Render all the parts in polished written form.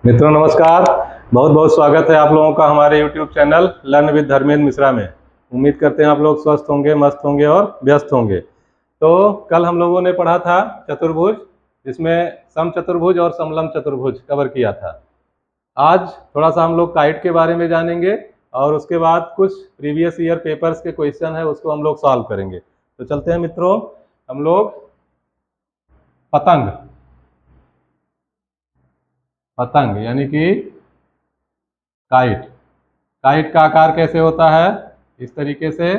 मित्रों नमस्कार। बहुत बहुत स्वागत है आप लोगों का हमारे YouTube channel learn with Dharmendra Mishra में। उम्मीद करते हैं आप लोग स्वस्थ होंगे, मस्त होंगे और व्यस्त होंगे। तो कल हम लोगों ने पढ़ा था चतुर्भुज, जिसमें समचतुर्भुज और समलंब चतुर्भुज कवर किया था। आज थोड़ा सा हम लोग काइट के बारे में जानेंगे और उसके बाद कुछ प्रीवियस ईयर पेपर्स के क्वेश्चन है उसको हम लोग सॉल्व करेंगे। तो चलते हैं मित्रों, हम लोग पतंग पतंग यानी कि काइट काइट का आकार कैसे होता है? इस तरीके से,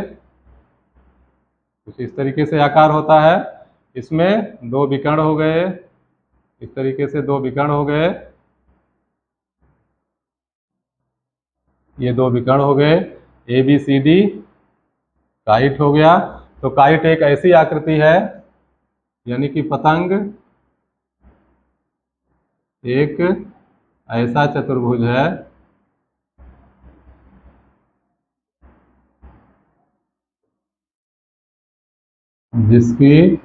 कुछ इस तरीके से आकार होता है। इसमें दो विकर्ण हो गए, इस तरीके से दो विकर्ण हो गए, ये दो विकर्ण हो गए, A B C D kite हो गया। तो काइट एक ऐसी आकृति है, यानी कि पतंग एक ऐसा चतुर्भुज है जिसकी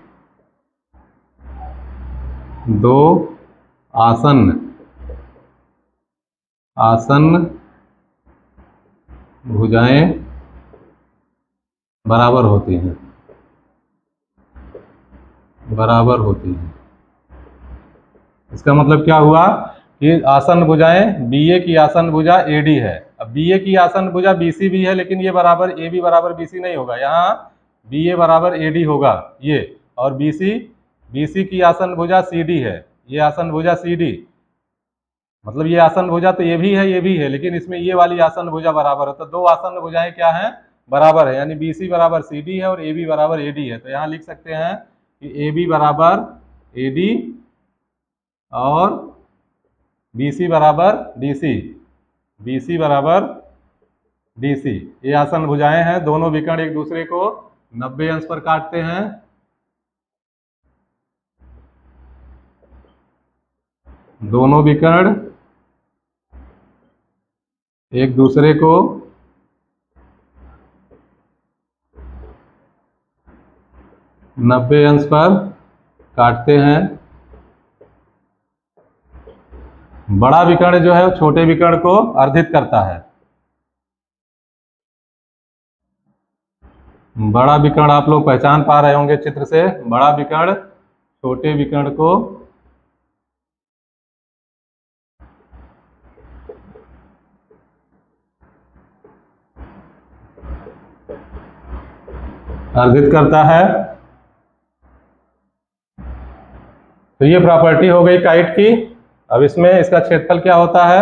दो आसन्न आसन्न भुजाएं बराबर होती हैं, बराबर होती हैं। इसका मतलब क्या हुआ कि आसन्न भुजाएं, बी ए की आसन्न भुजा ए डी है। अब बी ए की आसन्न भुजा बी सी भी है, लेकिन ये बराबर ए बी बराबर बी सी नहीं होगा। यहाँ बी ए बराबर ए डी होगा ये, और बी सी की आसन्न भुजा सी डी है, ये आसन्न भुजा सी डी। मतलब ये आसन्न भुजा तो ये भी है, ये भी है, लेकिन इसमें ये वाली आसन्न भुजा बराबर है। तो दो आसन्न भुजाएं क्या हैं? बराबर है, यानी बी सी बराबर सी डी है और ए बी बराबर ए डी है। तो यहाँ लिख सकते हैं कि ए बी बराबर ए डी और बी सी बराबर डी सी, बी सी बराबर डी सी। ये आसन्न भुजाएं हैं, दोनों विकर्ण एक दूसरे को 90 अंश पर काटते हैं। दोनों विकर्ण एक दूसरे को 90 अंश पर काटते हैं। बड़ा विकर्ण जो है वो छोटे विकर्ण को अर्धित करता है। बड़ा विकर्ण आप लोग पहचान पा रहे होंगे चित्र से, बड़ा विकर्ण छोटे विकर्ण को अर्धित करता है। तो ये प्रॉपर्टी हो गई काइट की। अब इसमें इसका क्षेत्रफल क्या होता है,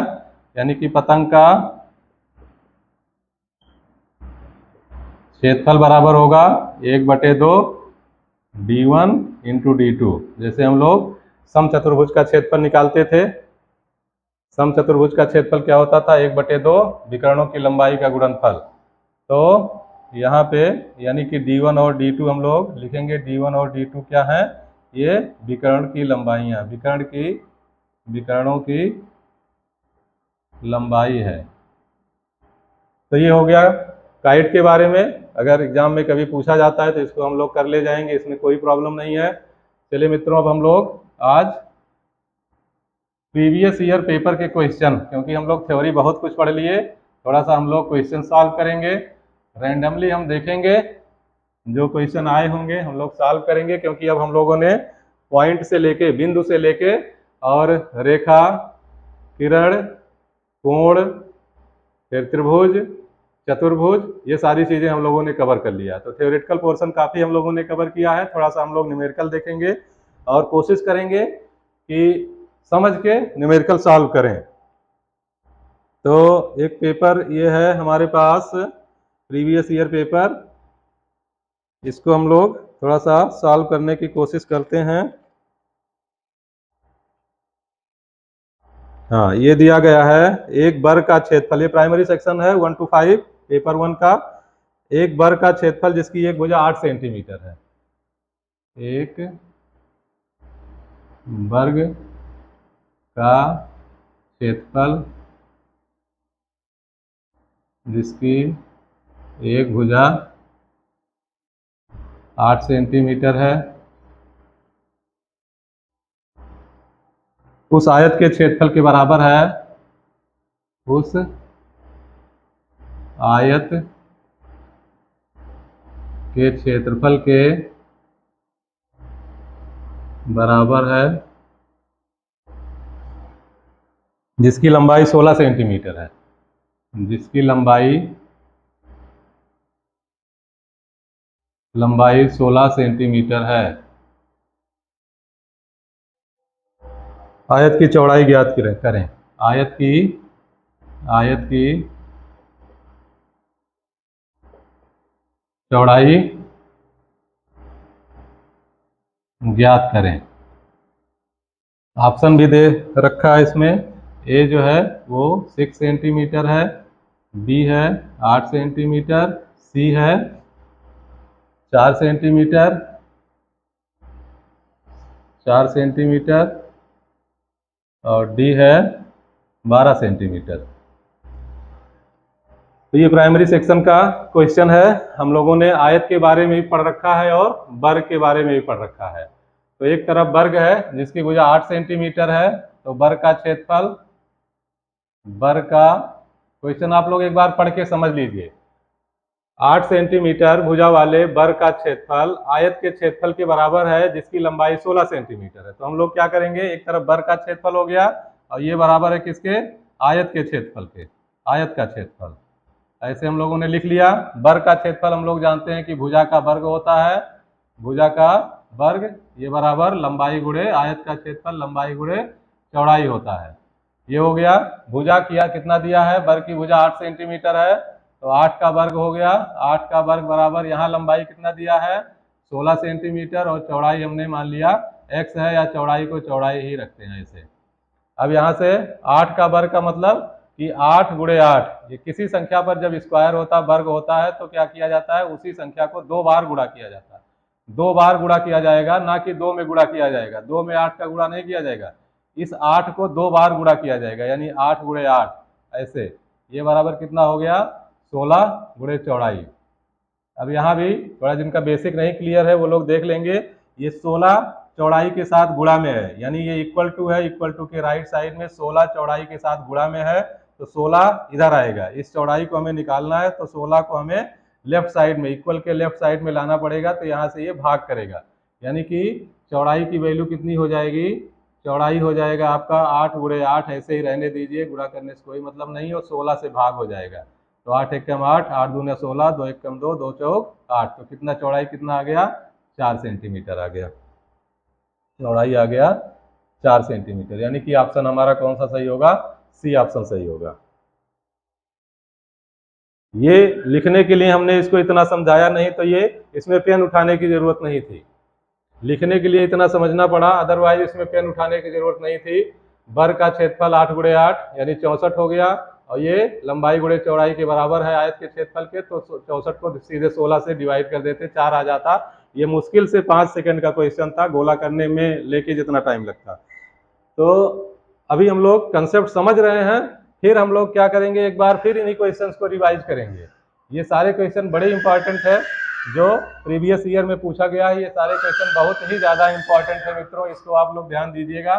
यानी कि पतंग का क्षेत्रफल बराबर होगा 1/2 d1 इंटू d2। जैसे हम लोग समचतुर्भुज का क्षेत्रफल निकालते थे, समचतुर्भुज का क्षेत्रफल क्या होता था? 1/2 विकर्णों की लंबाई का गुणनफल। तो यहाँ पे यानी कि d1 और d2 हम लोग लिखेंगे। d1 और d2 क्या है? ये विकर्ण की लंबाइयाँ, विकर्णों की लंबाई है। तो ये हो गया काइट के बारे में। अगर एग्जाम में कभी पूछा जाता है तो इसको हम लोग कर ले जाएंगे, इसमें कोई प्रॉब्लम नहीं है। चलिए मित्रों, अब हम लोग आज प्रीवियस ईयर पेपर के क्वेश्चन, क्योंकि हम लोग थ्योरी बहुत कुछ पढ़ लिए, थोड़ा सा हम लोग क्वेश्चन सॉल्व करेंगे। रैंडमली हम देखेंगे, जो क्वेश्चन आए होंगे हम लोग सॉल्व करेंगे। क्योंकि अब हम लोगों ने पॉइंट से लेके, बिंदु से लेके और रेखा, किरण, कोण, फिर त्रिभुज, चतुर्भुज, ये सारी चीजें हम लोगों ने कवर कर लिया। तो थ्योरेटिकल पोर्शन काफी हम लोगों ने कवर किया है। थोड़ा सा हम लोग न्यूमेरिकल देखेंगे और कोशिश करेंगे कि समझ के न्यूमेरिकल सॉल्व करें। तो एक पेपर ये है हमारे पास, प्रीवियस ईयर पेपर, इसको हम लोग थोड़ा सा सॉल्व करने की कोशिश करते हैं। हाँ, ये दिया गया है एक वर्ग का क्षेत्रफल, ये प्राइमरी सेक्शन है 1 to 5 पेपर 1 का। एक वर्ग का क्षेत्रफल जिसकी एक भुजा 8 सेंटीमीटर है, एक वर्ग का क्षेत्रफल जिसकी एक भुजा 8 सेंटीमीटर है। उस आयत के क्षेत्रफल के बराबर है, उस आयत के क्षेत्रफल के बराबर है जिसकी लंबाई 16 सेंटीमीटर है, जिसकी लंबाई 16 सेंटीमीटर है। आयत की चौड़ाई ज्ञात करें। आयत की चौड़ाई ज्ञात करें। ऑप्शन भी दे रखा है इसमें। ए जो है वो 6 सेंटीमीटर है, बी है 8 सेंटीमीटर, सी है 4 सेंटीमीटर, 4 सेंटीमीटर और डी है 12 सेंटीमीटर। तो ये प्राइमरी सेक्शन का क्वेश्चन है। हम लोगों ने आयत के बारे में भी पढ़ रखा है और वर्ग के बारे में भी पढ़ रखा है। तो एक तरफ वर्ग है जिसकी भुजा 8 सेंटीमीटर है, तो वर्ग का क्षेत्रफल, वर्ग का क्वेश्चन आप लोग एक बार पढ़ के समझ लीजिए। 8 सेंटीमीटर भुजा वाले वर्ग का क्षेत्रफल आयत के क्षेत्रफल के बराबर है जिसकी लंबाई 16 सेंटीमीटर है। तो हम लोग क्या करेंगे, एक तरफ वर्ग का क्षेत्रफल हो गया और ये बराबर है किसके, आयत के क्षेत्रफल के, आयत का क्षेत्रफल। ऐसे हम लोगों ने लिख लिया। वर्ग का क्षेत्रफल हम लोग जानते हैं कि भुजा का वर्ग होता है, भुजा का वर्ग, ये बराबर लंबाई गुणे आयत का क्षेत्रफल लंबाई गुणे चौड़ाई होता है। ये हो गया। भुजा किया कितना दिया है, वर्ग की भुजा 8 सेंटीमीटर है, तो 8 का वर्ग हो गया। 8 का वर्ग बराबर यहाँ लंबाई कितना दिया है 16 सेंटीमीटर और चौड़ाई हमने मान लिया x है, या चौड़ाई को चौड़ाई ही रखते हैं ऐसे। अब यहाँ से 8 का वर्ग का मतलब कि 8 गुणे 8, ये किसी संख्या पर जब स्क्वायर होता वर्ग होता है तो क्या किया जाता है, उसी संख्या को 2 बार गुणा किया जाता है। 2 बार गुणा किया जाएगा, ना कि 2 में गुणा किया जाएगा। 2 में 8 का गुणा नहीं किया जाएगा, इस 8 को 2 बार गुणा किया जाएगा, यानी 8 गुणे 8 ऐसे। ये बराबर कितना हो गया 16 गुणे चौड़ाई। अब यहाँ भी थोड़ा जिनका बेसिक नहीं क्लियर है वो लोग देख लेंगे। ये 16 चौड़ाई के साथ गुणा में है, यानी ये इक्वल टू है, इक्वल टू के राइट साइड में 16 चौड़ाई के साथ गुणा में है, तो 16 इधर आएगा। इस चौड़ाई को हमें निकालना है, तो 16 को हमें लेफ्ट साइड में, इक्वल के लेफ्ट साइड में लाना पड़ेगा, तो यहाँ से ये भाग करेगा, यानी कि चौड़ाई की वैल्यू कितनी हो जाएगी, चौड़ाई हो जाएगा आपका 8 गुणे 8, ऐसे ही रहने दीजिए, गुणा करने से कोई मतलब नहीं, और 16 से भाग हो जाएगा। तो 8 एकम 8, 8 दूने 16, 2 एकम 2, 2 चौक 8, तो कितना चौड़ाई कितना आ गया 4 सेंटीमीटर आ गया, चौड़ाई आ गया 4 सेंटीमीटर, यानी कि ऑप्शन हमारा कौन सा सही होगा, सी ऑप्शन सही होगा। ये लिखने के लिए हमने इसको इतना समझाया नहीं, तो ये इसमें पेन उठाने की जरूरत नहीं थी, लिखने के लिए इतना समझना पड़ा, अदरवाइज इसमेमें पेन उठाने की जरूरत नहीं थी। वर्ग का क्षेत्रफल 8 गुणे 8 यानी 64 हो गया, और ये लंबाई गुणे चौड़ाई के बराबर है आयत के क्षेत्रफल के, तो 64 को सीधे 16 से डिवाइड कर देते, 4 आ जाता। ये मुश्किल से 5 सेकंड का क्वेश्चन था, गोला करने में लेके जितना टाइम लगता। तो अभी हम लोग कंसेप्ट समझ रहे हैं, फिर हम लोग क्या करेंगे, एक बार फिर इन्हीं क्वेश्चंस को रिवाइज करेंगे। ये सारे क्वेश्चन बड़े इंपॉर्टेंट है जो प्रीवियस ईयर में पूछा गया है, ये सारे क्वेश्चन बहुत ही ज़्यादा इंपॉर्टेंट है मित्रों, इसको आप लोग ध्यान दीजिएगा।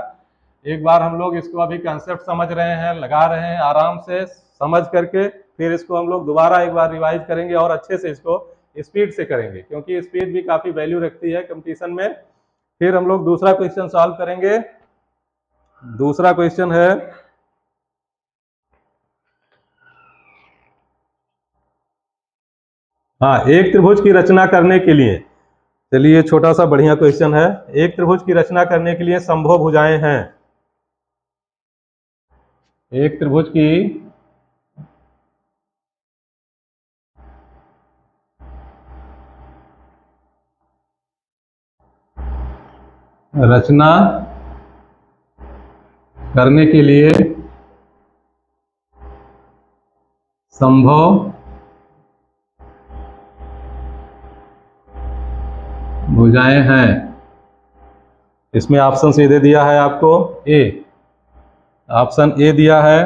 एक बार हम लोग इसको अभी कंसेप्ट समझ रहे हैं, लगा रहे हैं, आराम से समझ करके फिर इसको हम लोग दोबारा एक बार रिवाइज करेंगे और अच्छे से इसको स्पीड से करेंगे, क्योंकि स्पीड भी काफ़ी वैल्यू रखती है कंपटीशन में। फिर हम लोग दूसरा क्वेश्चन सॉल्व करेंगे। दूसरा क्वेश्चन है, हाँ, एक त्रिभुज की रचना करने के लिए, चलिए छोटा सा बढ़िया क्वेश्चन है। एक त्रिभुज की रचना करने के लिए संभव भुजाएं हैं। एक त्रिभुज की रचना करने के लिए संभव भुजाएं हैं। इसमें ऑप्शन सीधे दिया है आपको ए, ऑप्शन ए दिया है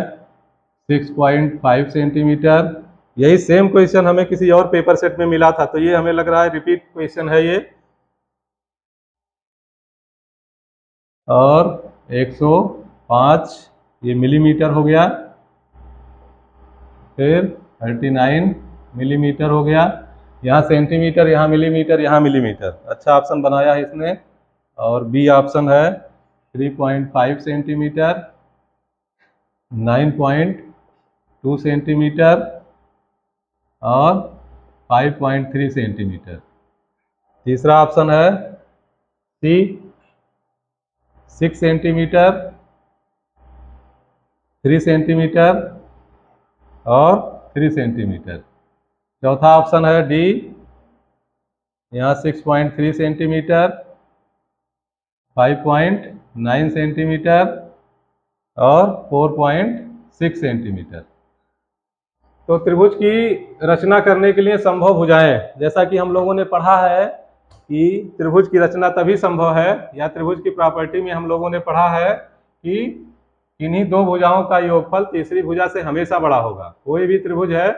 6.5 सेंटीमीटर। यही सेम क्वेश्चन हमें किसी और पेपर सेट में मिला था, तो ये हमें लग रहा है रिपीट क्वेश्चन है ये। और 100 5 ये मिलीमीटर हो गया, फिर 39 मिलीमीटर हो गया, यहाँ सेंटीमीटर, यहाँ मिलीमीटर, यहाँ मिलीमीटर। अच्छा ऑप्शन बनाया है इसने। और बी ऑप्शन है 3.5 सेंटीमीटर, 9.2 सेंटीमीटर और 5.3 सेंटीमीटर। तीसरा ऑप्शन है सी 6 सेंटीमीटर, 3 सेंटीमीटर और 3 सेंटीमीटर। चौथा ऑप्शन है डी, यहाँ 6.3 सेंटीमीटर, 5.9 सेंटीमीटर और 4.6 सेंटीमीटर। तो त्रिभुज की रचना करने के लिए संभव भुजाएं, जैसा कि हम लोगों ने पढ़ा है कि त्रिभुज की रचना तभी संभव है, या त्रिभुज की प्रॉपर्टी में हम लोगों ने पढ़ा है कि इन्हीं दो भुजाओं का योगफल तीसरी भुजा से हमेशा बड़ा होगा। कोई भी त्रिभुज है,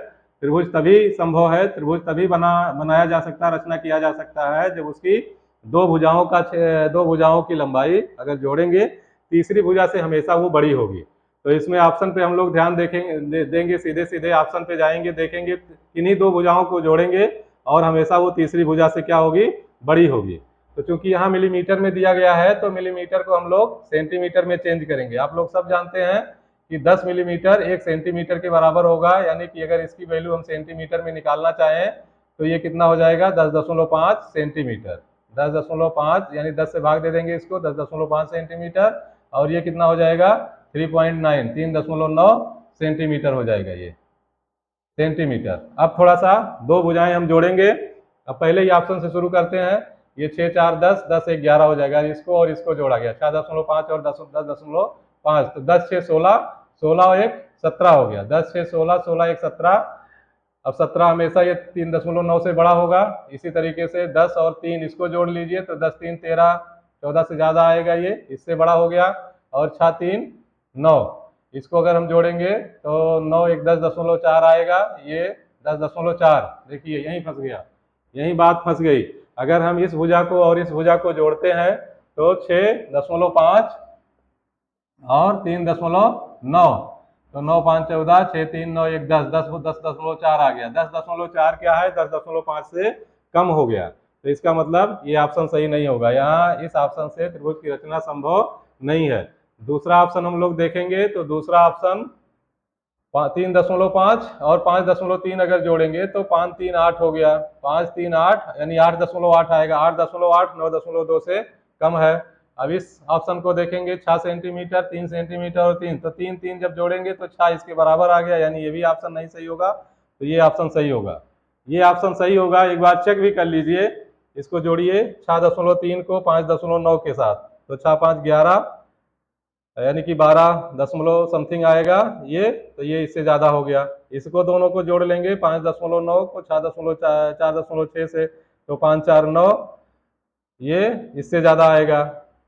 त्रिभुज तभी संभव है, त्रिभुज तभी बनाया जा सकता है, रचना किया जा सकता है जब उसकी दो भुजाओं की लंबाई अगर जोड़ेंगे तीसरी भुजा से हमेशा वो बड़ी होगी। तो इसमें ऑप्शन पे हम लोग ध्यान देंगे, सीधे सीधे ऑप्शन पे जाएंगे, देखेंगे किन्हीं दो भुजाओं को जोड़ेंगे और हमेशा वो तीसरी भुजा से क्या होगी, बड़ी होगी। तो चूंकि यहाँ मिलीमीटर में दिया गया है तो मिलीमीटर को हम लोग सेंटीमीटर में चेंज करेंगे। आप लोग सब जानते हैं कि 10 मिलीमीटर 1 सेंटीमीटर के बराबर होगा, यानी कि अगर इसकी वैल्यू हम सेंटीमीटर में निकालना चाहें तो ये कितना हो जाएगा, 10.5 सेंटीमीटर। 10.5 यानी 10 से भाग दे देंगे इसको, 10.5 सेंटीमीटर, और ये कितना हो जाएगा 3.9 3.9 सेंटीमीटर हो जाएगा ये सेंटीमीटर। अब थोड़ा सा दो भुजाएं हम जोड़ेंगे। अब पहले ही ऑप्शन से शुरू करते हैं। ये 6 4 10 10 1 11 हो जाएगा, इसको और इसको जोड़ा गया 6.5 और 10.5, तो 10 6 16, 16 और 1 17 हो गया। 10 6 16, 16 1 17। अब 17 हमेशा ये 3.9 से बड़ा होगा। इसी तरीके से 10 और 3 इसको जोड़ लीजिए तो 10 3 13, 14 से ज़्यादा आएगा, ये इससे बड़ा हो गया। और 6 3 9, इसको अगर हम जोड़ेंगे तो 9 1 10.4 आएगा, ये 10.4। देखिए यहीं फंस गया, यही बात फंस गई। अगर हम इस भुजा को और इस भुजा को जोड़ते हैं तो 6.5 और 3.9, तो 9 5 14, 6 3 9 1 10, 10.4 आ गया। 10.4 क्या है, 10.5 से कम हो गया। तो इसका मतलब ये ऑप्शन सही नहीं होगा, यहाँ इस ऑप्शन से त्रिभुज की रचना संभव नहीं है। दूसरा ऑप्शन हम लोग देखेंगे तो दूसरा ऑप्शन 3.5 और 5.3 अगर जोड़ेंगे तो 5 3 8 हो गया। 5 3 8 यानी 8.8 आएगा। 8.8 9.2 से कम है। अब इस ऑप्शन को देखेंगे 6 सेंटीमीटर, 3 सेंटीमीटर और 3, तो 3 3 जब जोड़ेंगे तो 6 इसके बराबर आ गया, यानी ये भी ऑप्शन नहीं सही होगा। तो ये ऑप्शन सही होगा, ये ऑप्शन सही होगा। एक बार चेक भी कर लीजिए, इसको जोड़िए 6.3 को 5.9 के साथ, तो 6 5 11, यानी कि 12 दशमलव समथिंग आएगा ये, तो ये इससे ज़्यादा हो गया। इसको दोनों को जोड़ लेंगे 5.9 को 4.6 से, तो 5 4 9, ये इससे ज़्यादा आएगा।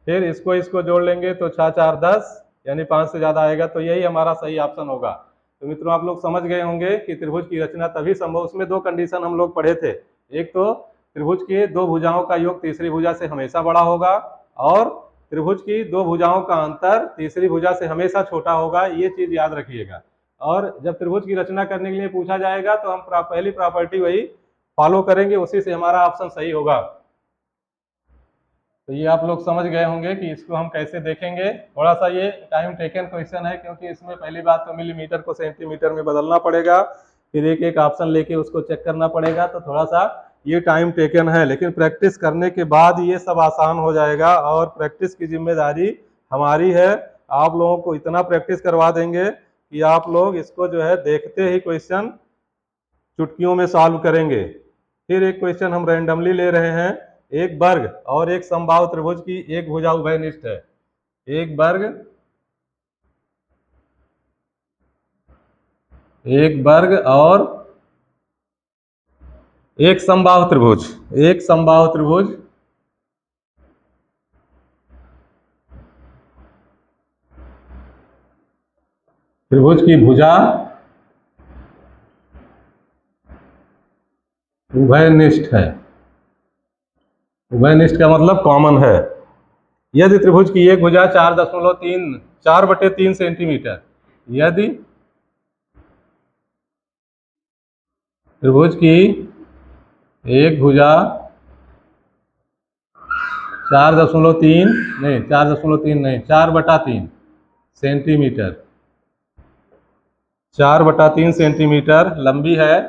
फिर इसको जोड़ लेंगे तो 6 4 10, यानी 5 से ज़्यादा आएगा। तो यही हमारा सही ऑप्शन होगा। तो मित्रों आप लोग समझ गए होंगे कि त्रिभुज की रचना तभी संभव, उसमें दो कंडीशन हम लोग पढ़े थे। एक तो त्रिभुज के दो भुजाओं का योग तीसरी भुजा से हमेशा बड़ा होगा, और त्रिभुज की दो भुजाओं का अंतर तीसरी भुजा से हमेशा छोटा होगा, ये चीज याद रखिएगा। और जब त्रिभुज की रचना करने के लिए पूछा जाएगा तो हम पहली प्रॉपर्टी वही फॉलो करेंगे, उसी से हमारा ऑप्शन सही होगा। तो ये आप लोग समझ गए होंगे कि इसको हम कैसे देखेंगे। थोड़ा सा ये टाइम टेकन क्वेश्चन है, क्योंकि इसमें पहली बात तो मिलीमीटर को सेंटीमीटर में बदलना पड़ेगा, फिर एक एक ऑप्शन लेके उसको चेक करना पड़ेगा। तो थोड़ा सा ये टाइम टेकन है, लेकिन प्रैक्टिस करने के बाद ये सब आसान हो जाएगा। और प्रैक्टिस की जिम्मेदारी हमारी है। आप लोगों को इतना प्रैक्टिस करवा देंगे कि आप लोग इसको जो है देखते ही क्वेश्चन चुटकियों में सॉल्व करेंगे। फिर एक क्वेश्चन हम रैंडमली ले रहे हैं। एक वर्ग और एक समबाहु त्रिभुज की एक भुजा उभयनिष्ठ है। एक वर्ग और एक समबाहु त्रिभुज, एक समबाहु त्रिभुज त्रिभुज की भुजा उभयनिष्ठ है। उभयनिष्ठ का मतलब कॉमन है। यदि त्रिभुज की एक भुजा 4.3 सेंटीमीटर, यदि त्रिभुज की एक भुजा 4.3 सेंटीमीटर, 4/3 सेंटीमीटर लंबी है,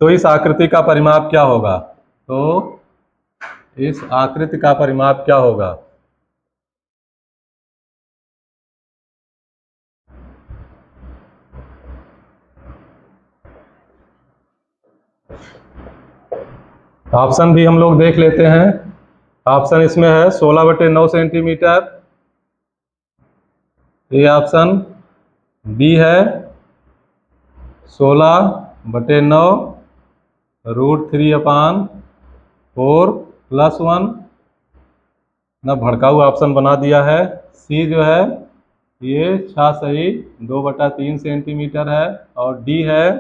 तो इस आकृति का परिमाप क्या होगा? तो इस आकृति का परिमाप क्या होगा? ऑप्शन भी हम लोग देख लेते हैं। ऑप्शन इसमें है 16/9 सेंटीमीटर, ये ऑप्शन बी है 16/9 √3/4 +1, ना भड़काऊ ऑप्शन बना दिया है। सी जो है ये 6 सही 2/3 सेंटीमीटर है, और डी है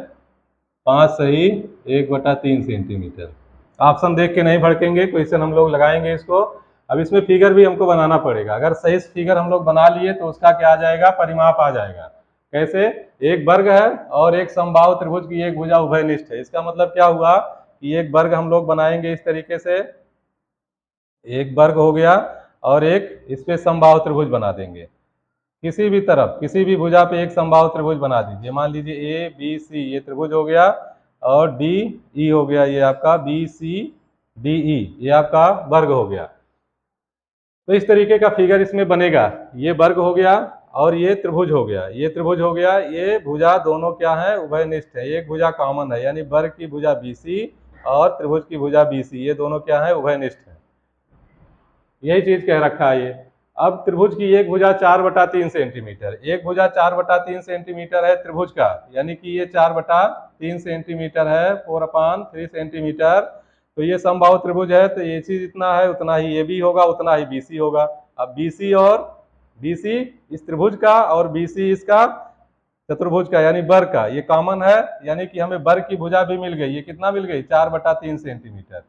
5 सही 1/3 सेंटीमीटर। ऑप्शन देख के नहीं भड़केंगे, क्वेश्चन हम लोग लगाएंगे इसको। अब इसमें फिगर भी हमको बनाना पड़ेगा। अगर सही फिगर हम लोग बना लिए तो उसका क्या आ जाएगा? परिमाप आ जाएगा। कैसे? एक वर्ग है और एक समबाहु त्रिभुज की एक भुजा उभयनिष्ठ है। इसका मतलब क्या हुआ कि एक वर्ग हम लोग बनाएंगे इस तरीके से, एक वर्ग हो गया, और एक इस पे समबाहु त्रिभुज बना देंगे। किसी भी तरफ किसी भी भुजा पे एक समबाहु त्रिभुज बना दीजिए। मान लीजिए ए बी सी ये त्रिभुज हो गया, और डी ई हो गया, ये आपका बी सी डी ई ये आपका वर्ग हो गया। तो इस तरीके का फिगर इसमें बनेगा। ये वर्ग हो गया और ये त्रिभुज हो गया, ये त्रिभुज हो गया। ये भुजा दोनों क्या है? उभयनिष्ठ है। एक भुजा कॉमन है, यानी वर्ग की भुजा BC और त्रिभुज की भुजा BC, ये दोनों क्या है? उभयनिष्ठ है। यही चीज कह रखा है ये। अब त्रिभुज की एक भुजा 4/3 सेंटीमीटर, एक भुजा 4/3 सेंटीमीटर है त्रिभुज का, यानी कि ये 4/3 सेंटीमीटर है, 4/3 सेंटीमीटर। तो ये समबाहु त्रिभुज है, तो ये चीज इतना है उतना ही ये भी होगा, उतना ही BC होगा। अब BC इस त्रिभुज का और BC इसका चतुर्भुज का यानी वर्ग का, ये कॉमन है, यानी कि हमें वर्ग की भुजा भी मिल गई। ये कितना मिल गई? 4/3 सेंटीमीटर।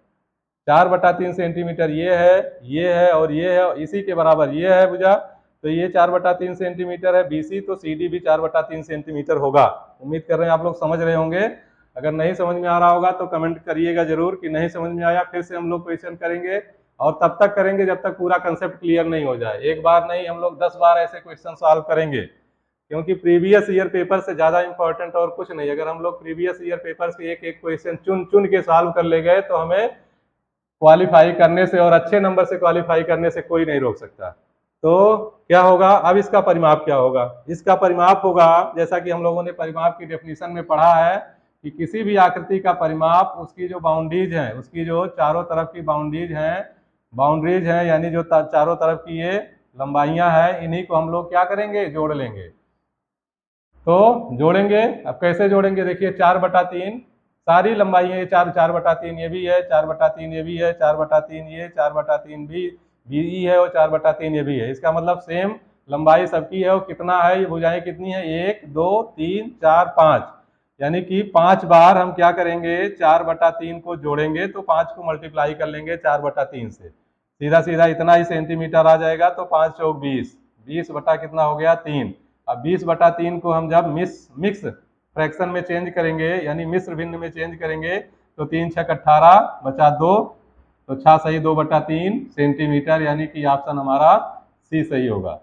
4/3 सेंटीमीटर ये है और ये है, इसी के बराबर ये है भुजा। तो ये 4/3 सेंटीमीटर है BC, तो CD भी 4/3 सेंटीमीटर होगा। उम्मीद कर रहे हैं आप लोग समझ रहे होंगे। अगर नहीं समझ में आ रहा होगा तो कमेंट करिएगा जरूर कि नहीं समझ में आया। फिर से हम लोग क्वेश्चन करेंगे, और तब तक करेंगे जब तक पूरा कंसेप्ट क्लियर नहीं हो जाए। एक बार नहीं, हम लोग 10 बार ऐसे क्वेश्चन सॉल्व करेंगे, क्योंकि प्रीवियस ईयर पेपर से ज्यादा इंपॉर्टेंट और कुछ नहीं। अगर हम लोग प्रीवियस ईयर पेपर से एक एक क्वेश्चन चुन चुन के सॉल्व कर ले गए तो हमें क्वालिफाई करने से और अच्छे नंबर से क्वालिफाई करने से कोई नहीं रोक सकता। तो क्या होगा? अब इसका परिमाप क्या होगा? इसका परिमाप होगा, जैसा कि हम लोगों ने परिमाप की डेफिनेशन में पढ़ा है, कि किसी भी आकृति का परिमाप उसकी जो बाउंड्रीज हैं, उसकी जो चारों तरफ की बाउंड्रीज हैं यानी जो चारों तरफ की ये लंबाइयां हैं, इन्हीं को हम लोग क्या करेंगे? जोड़ लेंगे। तो जोड़ेंगे। अब कैसे जोड़ेंगे? देखिए 4/3 सारी लंबाई है, 4/3 ये भी है, 4/3 ये भी है, 4/3 ये, 4/3 भी है, और 4/3 ये भी है। इसका मतलब सेम लंबाई सबकी है। और कितना है? ये भुजाएं कितनी है? 1 2 3 4 5, यानी कि 5 बार हम क्या करेंगे? 4/3 को जोड़ेंगे, तो 5 को मल्टीप्लाई कर लेंगे 4/3 से, सीधा सीधा इतना ही सेंटीमीटर आ जाएगा। तो 5 चौक 20, 20 बटा कितना हो गया? 3। अब 20/3 को हम जब मिक्स फ्रैक्शन में चेंज करेंगे, यानी मिश्र भिन्न में चेंज करेंगे, तो 3 छक 18 बचा 2, तो 6 सही 2/3 सेंटीमीटर, यानी कि ऑप्शन हमारा सी सही होगा।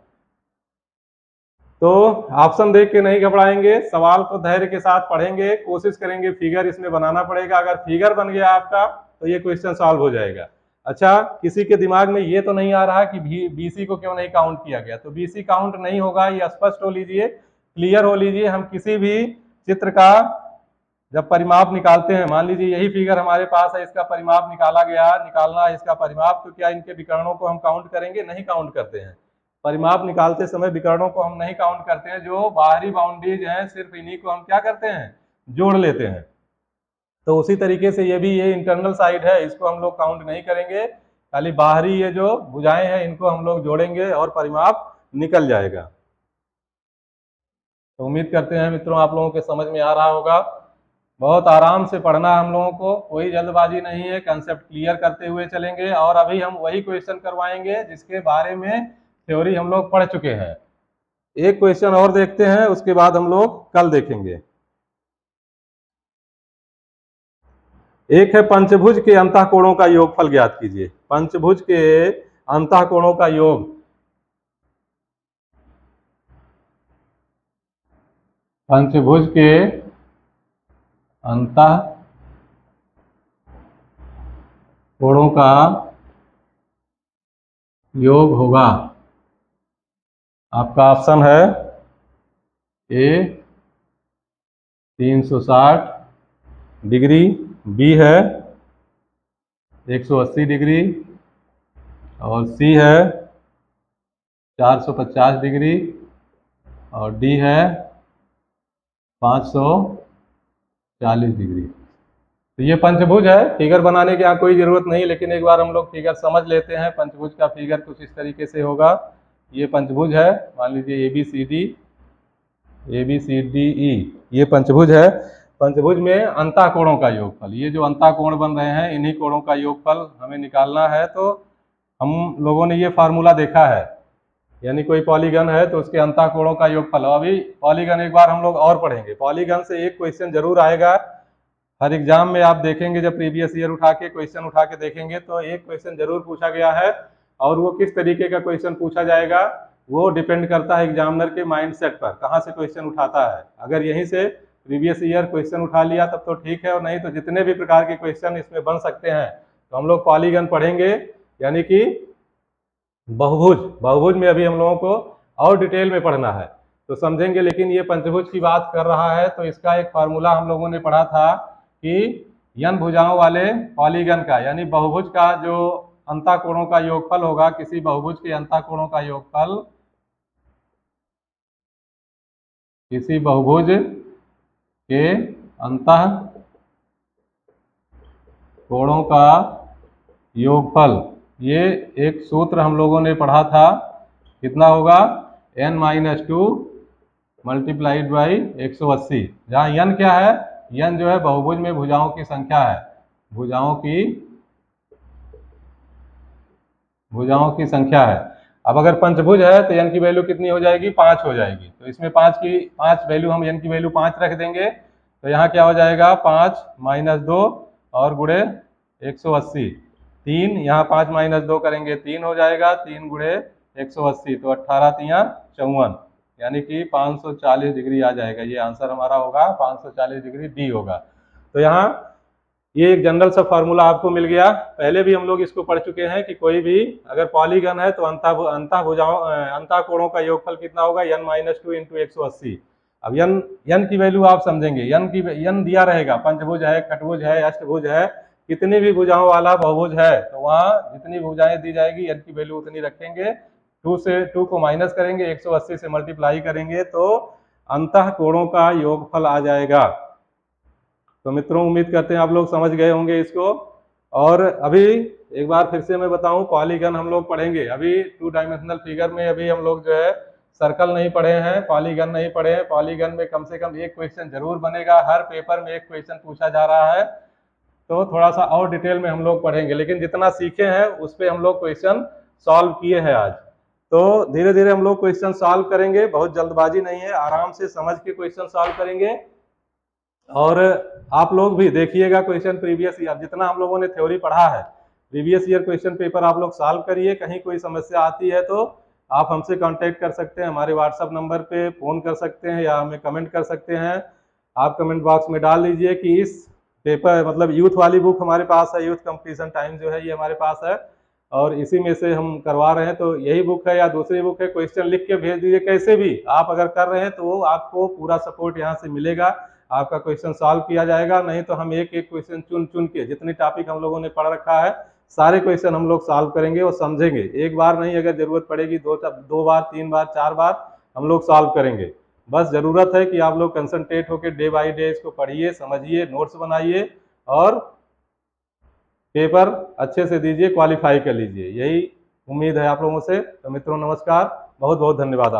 तो ऑप्शन देख के नहीं घबराएंगे, सवाल को धैर्य के साथ पढ़ेंगे, कोशिश करेंगे। फिगर इसमें बनाना पड़ेगा। अगर फिगर बन गया आपका तो ये क्वेश्चन सॉल्व हो जाएगा। अच्छा, किसी के दिमाग में ये तो नहीं आ रहा कि BC को क्यों नहीं काउंट किया गया? तो BC काउंट नहीं होगा, ये स्पष्ट हो लीजिए, क्लियर हो लीजिए। हम किसी भी चित्र का जब परिमाप निकालते हैं, मान लीजिए यही फिगर हमारे पास है, इसका परिमाप निकालना है इसका परिमाप, तो क्या इनके विकर्णों को हम काउंट करेंगे? नहीं काउंट करते हैं। परिमाप निकालते समय विकर्णों को हम नहीं काउंट करते हैं। जो बाहरी बाउंड्रीज हैं सिर्फ इन्हीं को हम क्या करते हैं? जोड़ लेते हैं। तो उसी तरीके से ये भी, ये इंटरनल साइड है, इसको हम लोग काउंट नहीं करेंगे। खाली बाहरी ये जो भुजाएं हैं इनको हम लोग जोड़ेंगे और परिमाप निकल जाएगा। तो उम्मीद करते हैं मित्रों आप लोगों के समझ में आ रहा होगा। बहुत आराम से पढ़ना है हम लोगों को, कोई जल्दबाजी नहीं है, कंसेप्ट क्लियर करते हुए चलेंगे। और अभी हम वही क्वेश्चन करवाएंगे जिसके बारे में थ्योरी हम लोग पढ़ चुके हैं। एक क्वेश्चन और देखते हैं, उसके बाद हम लोग कल देखेंगे। एक है पंचभुज के अंतःकोणों का योगफल ज्ञात कीजिए। पंचभुज के अंतःकोणों का योग, पंचभुज के अंतःकोणों का योग होगा, आपका ऑप्शन है ए 360 डिग्री, बी है 180 डिग्री, और सी है 450 डिग्री, और डी है 540 डिग्री। तो ये पंचभुज है। फिगर बनाने की यहाँ कोई ज़रूरत नहीं, लेकिन एक बार हम लोग फिगर समझ लेते हैं। पंचभुज का फिगर कुछ इस तरीके से होगा। ये पंचभुज है, मान लीजिए ABCD ये पंचभुज है। पंचभुज में अंतःकोणों का योगफल, ये जो अंतःकोण बन रहे हैं इन्हीं कोणों का योगफल हमें निकालना है। तो हम लोगों ने ये फार्मूला देखा है, यानी कोई पॉलीगन है तो उसके अंतःकोणों का योगफल। अभी पॉलीगन एक बार हम लोग और पढ़ेंगे। पॉलीगन से एक क्वेश्चन जरूर आएगा हर एग्जाम में, आप देखेंगे जब प्रीवियस ईयर उठा के क्वेश्चन उठा के देखेंगे तो एक क्वेश्चन जरूर पूछा गया है। और वो किस तरीके का क्वेश्चन पूछा जाएगा वो डिपेंड करता है एग्जामिनर के माइंडसेट पर, कहाँ से क्वेश्चन उठाता है। अगर यहीं से प्रीवियस ईयर क्वेश्चन उठा लिया तब तो ठीक है, और नहीं तो जितने भी प्रकार के क्वेश्चन इसमें बन सकते हैं। तो हम लोग पॉलीगन पढ़ेंगे, यानी कि बहुभुज में अभी हम लोगों को और डिटेल में पढ़ना है तो समझेंगे। लेकिन ये पंचभुज की बात कर रहा है तो इसका एक फार्मूला हम लोगों ने पढ़ा था कि n भुजाओं वाले पॉलीगन का, यानी बहुभुज का जो अंतःकोणों का योगफल होगा, किसी बहुभुज के अंतःकोणों का योगफल, किसी बहुभुज के अंतःकोणों का योगफल, ये एक सूत्र हम लोगों ने पढ़ा था। कितना होगा? n-2 multiplied by 180। जहाँ n क्या है? n जो है बहुभुज में भुजाओं की संख्या है, भुजाओं की संख्या है। अब अगर पंचभुज है तो n की वैल्यू कितनी हो जाएगी? 5 हो जाएगी। तो इसमें 5 वैल्यू, हम n की वैल्यू 5 रख देंगे। तो यहाँ क्या हो जाएगा? 5 - 2 और गुणे 180, 3, यहाँ 5 - 2 करेंगे 3 हो जाएगा, 3 गुणे 180 तो 18 तिया 54, यानी कि 540 डिग्री आ जाएगा। ये आंसर हमारा होगा 540 डिग्री, डी होगा। तो यहाँ ये एक जनरल सा फार्मूला आपको मिल गया। पहले भी हम लोग इसको पढ़ चुके हैं कि कोई भी अगर पॉलीगन है तो अंतःकोणों का योगफल कितना होगा? n-2 × 180। अब n की वैल्यू आप समझेंगे, n दिया रहेगा, पंचभुज है, खटभुज है, अष्टभुज है, कितनी भी भुजाओं वाला बहुभुज है तो वहाँ जितनी भुजाएं दी जाएगी n की वैल्यू उतनी रखेंगे। 2 को माइनस करेंगे, 180 से मल्टीप्लाई करेंगे तो अंतःकोणों का योगफल आ जाएगा। तो मित्रों, उम्मीद करते हैं आप लोग समझ गए होंगे इसको। और अभी एक बार फिर से मैं बताऊं, पॉलीगन हम लोग पढ़ेंगे। अभी 2 डायमेंशनल फिगर में अभी हम लोग जो है सर्कल नहीं पढ़े हैं, पॉलीगन नहीं पढ़े हैं। पॉलीगन में कम से कम एक क्वेश्चन जरूर बनेगा, हर पेपर में एक क्वेश्चन पूछा जा रहा है। तो थोड़ा सा और डिटेल में हम लोग पढ़ेंगे, लेकिन जितना सीखे हैं उस पर हम लोग क्वेश्चन सॉल्व किए हैं आज। तो धीरे धीरे हम लोग क्वेश्चन सॉल्व करेंगे, बहुत जल्दबाजी नहीं है, आराम से समझ के क्वेश्चन सॉल्व करेंगे। और आप लोग भी देखिएगा क्वेश्चन प्रीवियस ईयर, जितना हम लोगों ने थ्योरी पढ़ा है, प्रीवियस ईयर क्वेश्चन पेपर आप लोग सॉल्व करिए। कहीं कोई समस्या आती है तो आप हमसे कांटेक्ट कर सकते हैं, हमारे व्हाट्सएप नंबर पे फ़ोन कर सकते हैं या हमें कमेंट कर सकते हैं। आप कमेंट बॉक्स में डाल दीजिए कि इस पेपर मतलब यूथ वाली बुक हमारे पास है, यूथ कंपटीशन टाइम जो है ये हमारे पास है और इसी में से हम करवा रहे हैं। तो यही बुक है या दूसरी बुक है, क्वेश्चन लिख के भेज दीजिए। कैसे भी आप अगर कर रहे हैं तो आपको पूरा सपोर्ट यहाँ से मिलेगा, आपका क्वेश्चन सॉल्व किया जाएगा। नहीं तो हम एक एक क्वेश्चन चुन चुन के, जितने टॉपिक हम लोगों ने पढ़ रखा है सारे क्वेश्चन हम लोग सॉल्व करेंगे और समझेंगे। एक बार नहीं, अगर जरूरत पड़ेगी 2 बार 3 बार 4 बार हम लोग सॉल्व करेंगे। बस जरूरत है कि आप लोग कंसंट्रेट होकर डे बाय डे इसको पढ़िए, समझिए, नोट्स बनाइए और पेपर अच्छे से दीजिए, क्वालिफाई कर लीजिए। यही उम्मीद है आप लोगों से। तो मित्रों नमस्कार, बहुत बहुत धन्यवाद आपका।